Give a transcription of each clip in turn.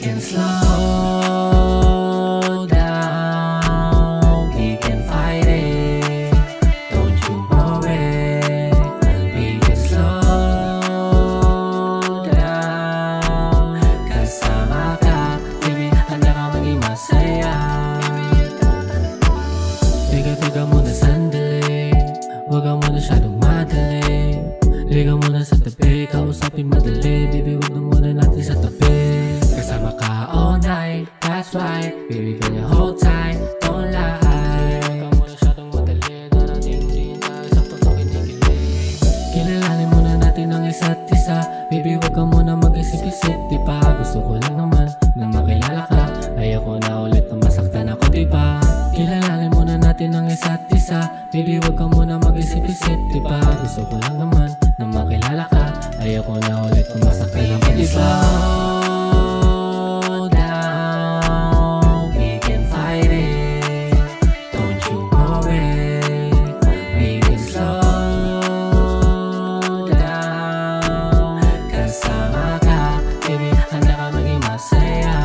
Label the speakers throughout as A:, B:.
A: can slow down, we can fight it, don't you worry. We can slow down, kasama ka, baby, handa ka maging masaya. Teka muna sandali, huwag ka muna masyadong madali. Liga muna sa tabi, kausapin madali. Baby, huwag na muna natin sa tabi. Kasama ka all night, that's right. Baby, can you hold tight, don't lie. Huwag ka muna masyadong madali, darating din tayo sa pagkakitigilid. Kilalanin muna natin ang isa't isa. Baby, huwag ka muna mag-isip-isip, diba? Gusto ko lang naman na makilala ka. Ayoko na ulit na masaktan ako, diba? Kilalanin muna natin ang isa't isa. Baby, huwag ka muna mag-isip-isip, diba? Gusto ko lang naman na makilala ka. Ayoko na ulit kung masaktan ako, diba? Slow down, we can fight it, don't you worry. We can slow down, kasama ka, baby, handa ka maging masaya.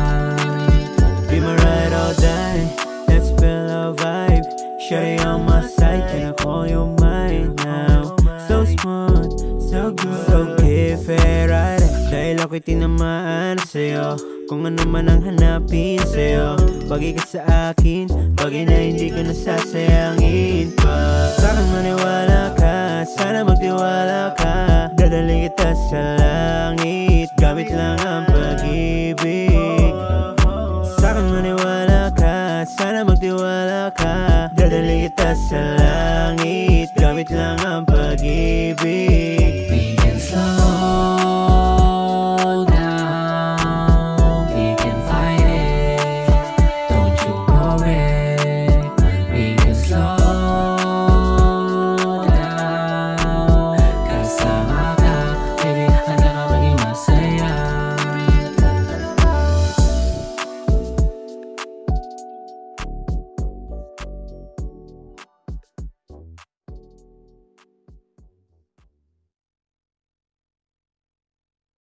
B: Be my ride all day, let's feel a vibe. Shawty on my side, can I call you mine now? So smooth, so good, so fair ride. Dahil ako'y tinamaan sa'yo, kung ano man ang hanapin sa'yo. Bagay ka sa akin, bagay na hindi ko nasasayangin pa. Sa'kin maniwala ka, sana magtiwala ka. Dadaling kita sa langit, gamit lang ang pag-ibig. Sa'kin maniwala ka, sana magtiwala ka. Dadaling kita sa langit, gamit lang ang pag-ibig.